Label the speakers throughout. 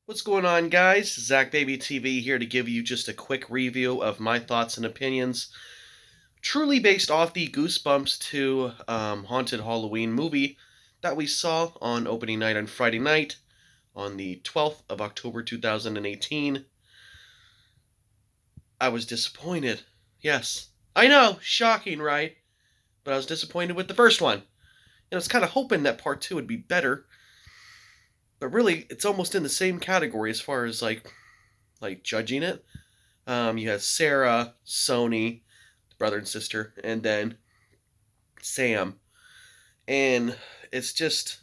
Speaker 1: What's going on, guys? ZakBabyTV here to give you just a quick review of my thoughts and opinions, truly based off the Goosebumps 2 Haunted Halloween movie that we saw on opening night on Friday night on the 12th of October 2018. I was disappointed. Yes. I know, shocking, right? But I was disappointed with the first one. And I was kind of hoping that part 2 would be better. But really, it's almost in the same category as far as like judging it. You have Sarah, Sony, brother and sister, and then Sam, and it's just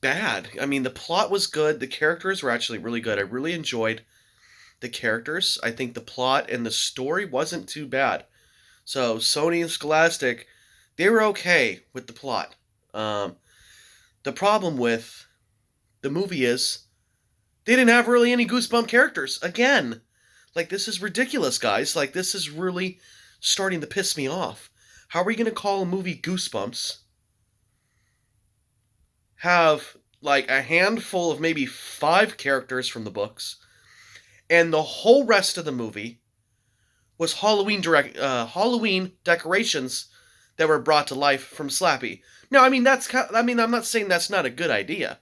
Speaker 1: bad. I mean, the plot was good. The characters were actually really good. I really enjoyed the characters. I think the plot and the story wasn't too bad. So Sony and Scholastic, they were okay with the plot. The problem with the movie is they didn't have really any Goosebump characters. Again, like, this is ridiculous, guys. Like, this is really starting to piss me off. How are we going to call a movie Goosebumps? Have, like, a handful of maybe 5 characters from the books, and the whole rest of the movie was Halloween decorations that were brought to life from Slappy. No, I mean, I'm not saying that's not a good idea.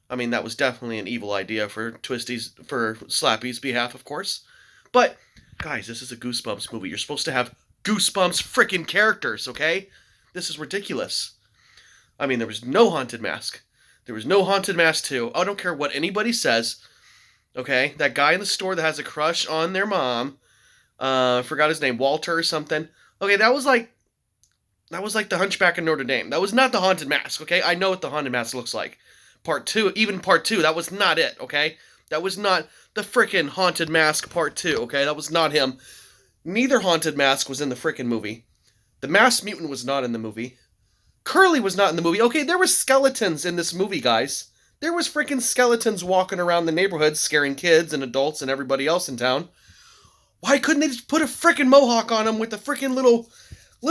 Speaker 1: I mean, that was definitely an evil idea for Slappy's behalf, of course. But, guys, this is a Goosebumps movie. You're supposed to have Goosebumps freaking characters, okay? This is ridiculous. I mean, there was no Haunted Mask. There was no Haunted Mask 2. I don't care what anybody says, okay? That guy in the store that has a crush on their mom, forgot his name, Walter or something. Okay, that was like the Hunchback of Notre Dame. That was not the Haunted Mask, okay? I know what the Haunted Mask looks like. Part 2, even Part 2, that was not it, okay? That was not the frickin' Haunted Mask Part 2, okay? That was not him. Neither Haunted Mask was in the frickin' movie. The Masked Mutant was not in the movie. Curly was not in the movie. Okay, there were skeletons in this movie, guys. There was frickin' skeletons walking around the neighborhood scaring kids and adults and everybody else in town. Why couldn't they just put a frickin' mohawk on him with a frickin' little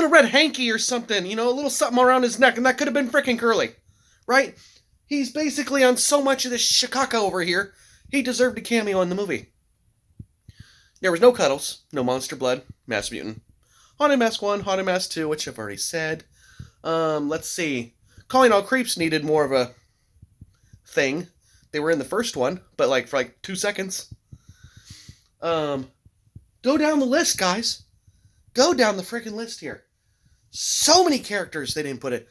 Speaker 1: red hanky or something, you know, a little something around his neck, and that could have been frickin' Curly, right? He's basically on so much of this shikaka over here, he deserved a cameo in the movie. There was no cuddles, no monster blood, Masked Mutant. Haunted Mask 1, Haunted Mask 2, which I've already said. Let's see. Calling All Creeps needed more of a thing. They were in the first one, but for 2 seconds. Go down the list, guys. Go down the frickin' list here. So many characters they didn't put it.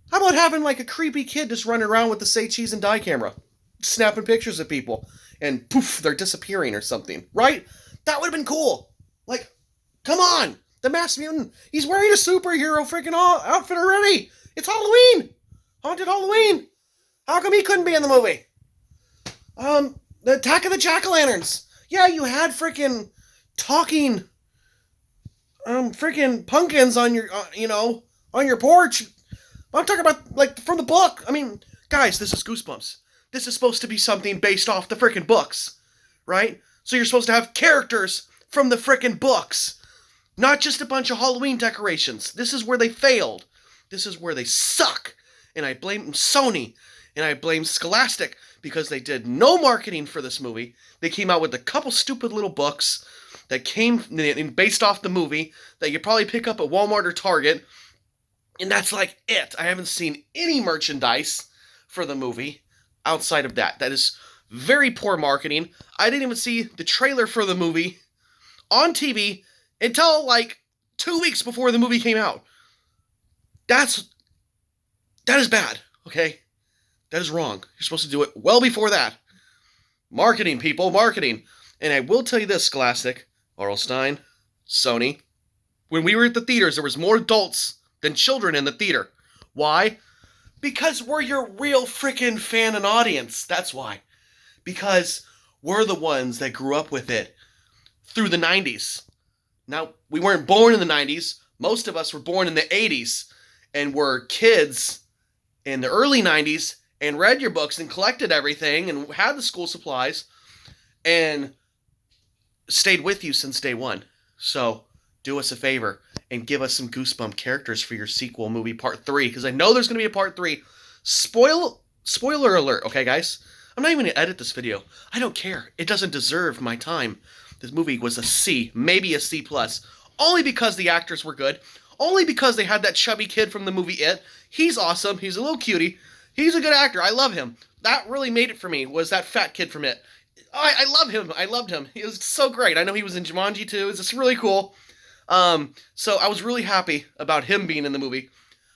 Speaker 1: How about having a creepy kid just running around with the Say Cheese and Die camera, snapping pictures of people, and poof, they're disappearing or something, right? That would have been cool. Come on! The Masked Mutant, he's wearing a superhero freaking outfit already! It's Halloween! Haunted Halloween! How come he couldn't be in the movie? The Attack of the Jack-O-Lanterns! Yeah, you had freaking talking freaking pumpkins on your, on your porch. I'm talking about, from the book. I mean, guys, this is Goosebumps. This is supposed to be something based off the frickin' books, right? So you're supposed to have characters from the frickin' books, not just a bunch of Halloween decorations. This is where they failed. This is where they suck. And I blame Sony, and I blame Scholastic, because they did no marketing for this movie. They came out with a couple stupid little books that came based off the movie that you could probably pick up at Walmart or Target. And that's it. I haven't seen any merchandise for the movie outside of that. That is very poor marketing. I didn't even see the trailer for the movie on TV until 2 weeks before the movie came out. That is bad, okay? That is wrong. You're supposed to do it well before that. Marketing, people, marketing. And I will tell you this, Scholastic, R.L. Stine, Sony, when we were at the theaters, there was more adults than children in the theater. Why? Because we're your real freaking fan and audience. That's why. Because we're the ones that grew up with it through the 90s. Now, we weren't born in the 90s. Most of us were born in the 80s and were kids in the early 90s and read your books and collected everything and had the school supplies and stayed with you since day one. So, do us a favor and give us some Goosebump characters for your sequel movie Part 3, because I know there's going to be a Part 3. Spoiler Spoiler alert, okay, guys? I'm not even going to edit this video. I don't care. It doesn't deserve my time. This movie was a C, maybe a C+. Only because the actors were good. Only because they had that chubby kid from the movie It. He's awesome. He's a little cutie. He's a good actor. I love him. That really made it for me, was that fat kid from It. I love him. I loved him. He was so great. I know he was in Jumanji too. It's just really cool. So I was really happy about him being in the movie.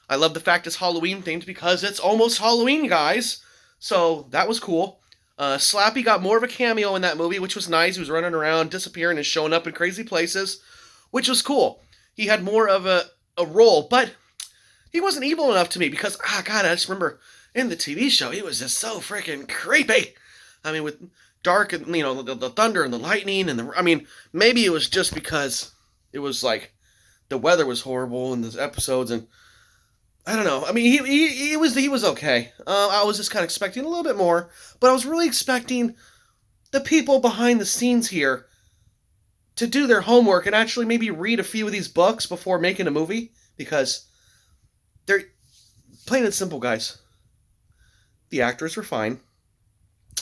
Speaker 1: I love the fact it's Halloween themed because it's almost Halloween, guys. So that was cool. Slappy got more of a cameo in that movie, which was nice. He was running around, disappearing, and showing up in crazy places, which was cool. He had more of a role, but he wasn't evil enough to me because, God, I just remember in the TV show, he was just so freaking creepy. I mean, with dark, and the thunder and the lightning, and maybe it was just because it was like the weather was horrible in the episodes, and I don't know. I mean, he was okay. I was just kind of expecting a little bit more, but I was really expecting the people behind the scenes here to do their homework and actually maybe read a few of these books before making a movie, because they're plain and simple, guys. The actors were fine.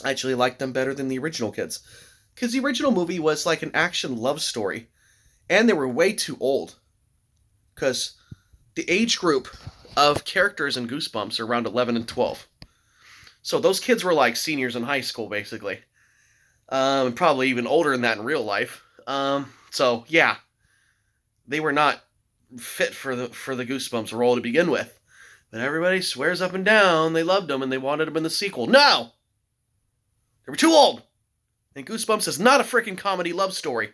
Speaker 1: I actually liked them better than the original kids, because the original movie was like an action love story, and they were way too old, because the age group of characters in Goosebumps are around 11 and 12. So those kids were like seniors in high school, basically. Probably even older than that in real life. So yeah, they were not fit for the Goosebumps role to begin with. But everybody swears up and down they loved them and they wanted them in the sequel. No! They were too old! And Goosebumps is not a freaking comedy love story.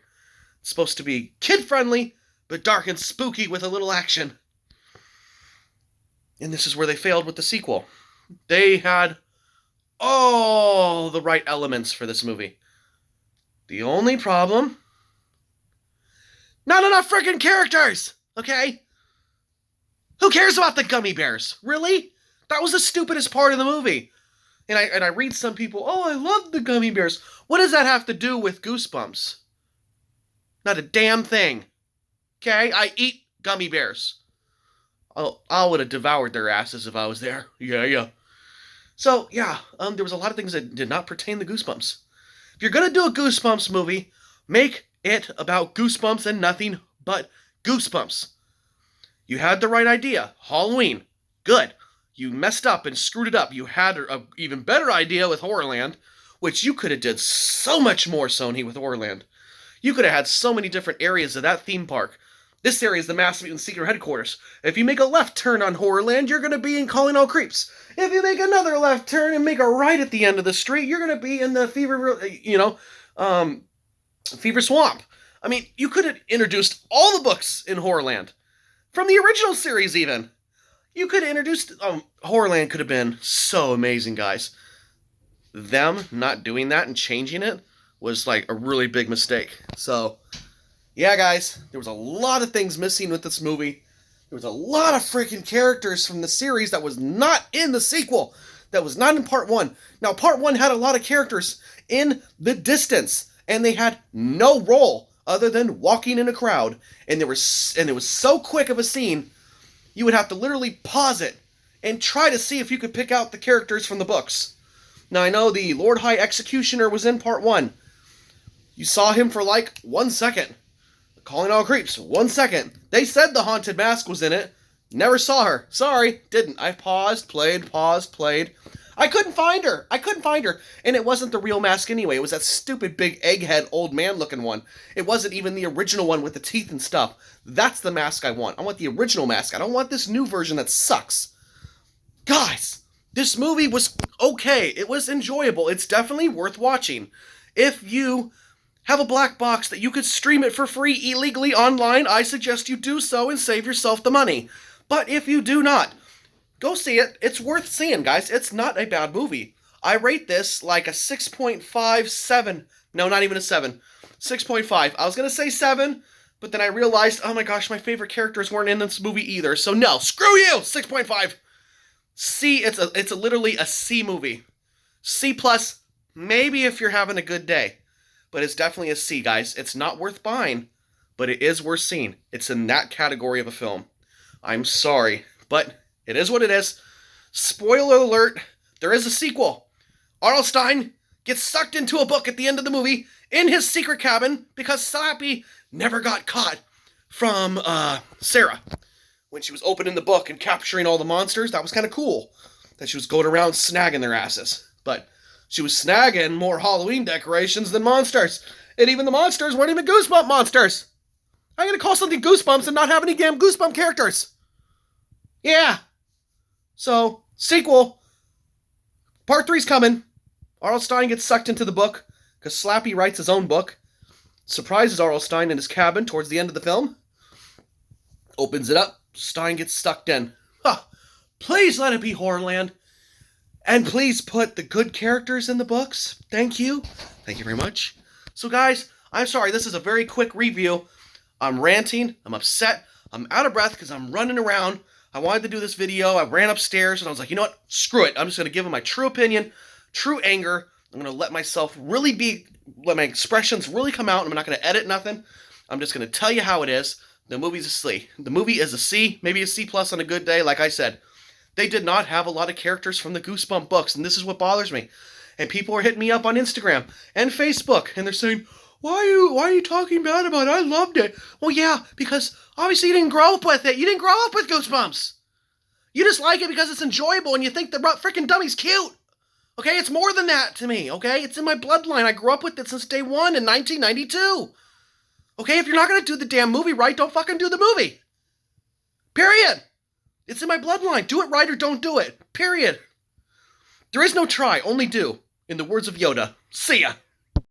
Speaker 1: It's supposed to be kid-friendly, but dark and spooky with a little action. And this is where they failed with the sequel. They had all the right elements for this movie. The only problem... not enough freaking characters! Okay? Who cares about the gummy bears? Really? That was the stupidest part of the movie. And I read some people, oh, I love the gummy bears. What does that have to do with Goosebumps? Not a damn thing. Okay? I eat gummy bears. I would have devoured their asses if I was there. Yeah. So, yeah, there was a lot of things that did not pertain to Goosebumps. If you're going to do a Goosebumps movie, make it about Goosebumps and nothing but Goosebumps. You had the right idea. Halloween. Good. You messed up and screwed it up. You had an even better idea with Horrorland, which you could have did so much more, Sony, with Horrorland. You could have had so many different areas of that theme park. This area is the Mass Mutant Secret Headquarters. If you make a left turn on Horrorland, you're going to be in Calling All Creeps. If you make another left turn and make a right at the end of the street, you're going to be in the Fever Swamp. I mean, you could have introduced all the books in Horrorland. From the original series, even. You could have introduced... Horrorland could have been so amazing, guys. Them not doing that and changing it was like a really big mistake. So... yeah, guys, there was a lot of things missing with this movie. There was a lot of freaking characters from the series that was not in the sequel. That was not in Part 1. Now, Part 1 had a lot of characters in the distance, and they had no role other than walking in a crowd. And it was so quick of a scene, you would have to literally pause it and try to see if you could pick out the characters from the books. Now, I know the Lord High Executioner was in Part 1. You saw him for like 1 second. Calling All Creeps, 1 second. They said the Haunted Mask was in it. Never saw her. Sorry, didn't. I paused, played. I couldn't find her. And it wasn't the real mask anyway. It was that stupid big egghead old man looking one. It wasn't even the original one with the teeth and stuff. That's the mask I want. I want the original mask. I don't want this new version that sucks. Guys, this movie was okay. It was enjoyable. It's definitely worth watching. If you have a black box that you could stream it for free illegally online, I suggest you do so and save yourself the money. But if you do not, go see it. It's worth seeing, guys. It's not a bad movie. I rate this like a 6.57. No, not even a 7. 6.5. I was going to say 7, but then I realized, oh my gosh, my favorite characters weren't in this movie either. So no, screw you! 6.5. C, it's literally a C movie. C+, maybe if you're having a good day. But it's definitely a C, guys. It's not worth buying, but it is worth seeing. It's in that category of a film. I'm sorry, but it is what it is. Spoiler alert, there is a sequel. R.L. Stine gets sucked into a book at the end of the movie in his secret cabin because Slappy never got caught from Sarah when she was opening the book and capturing all the monsters. That was kind of cool that she was going around snagging their asses. But she was snagging more Halloween decorations than monsters. And even the monsters weren't even Goosebump monsters. I'm going to call something Goosebumps and not have any damn Goosebump characters. Yeah. So, sequel. Part 3's coming. R.L. Stine gets sucked into the book because Slappy writes his own book. Surprises R.L. Stine in his cabin towards the end of the film. Opens it up. Stine gets sucked in. Huh. Please let it be Horrorland. And please put the good characters in the books. Thank you. Thank you very much. So guys, I'm sorry, this is a very quick review. I'm ranting, I'm upset, I'm out of breath because I'm running around. I wanted to do this video, I ran upstairs and I was like, you know what, screw it. I'm just going to give him my true opinion, true anger. I'm going to let myself really let my expressions really come out. I'm not going to edit nothing. I'm just going to tell you how it is. The movie's a C. The movie is a C, maybe a C+ on a good day. Like I said, they did not have a lot of characters from the Goosebump books, and this is what bothers me. And people are hitting me up on Instagram and Facebook, and they're saying, why are you talking bad about it? I loved it. Well, yeah, because obviously you didn't grow up with it. You didn't grow up with Goosebumps. You just like it because it's enjoyable and you think the freaking dummy's cute. Okay, it's more than that to me, okay? It's in my bloodline. I grew up with it since day one in 1992. Okay, if you're not going to do the damn movie right, don't fucking do the movie. Period. It's in my bloodline. Do it right or don't do it. Period. There is no try, only do. In the words of Yoda. See ya.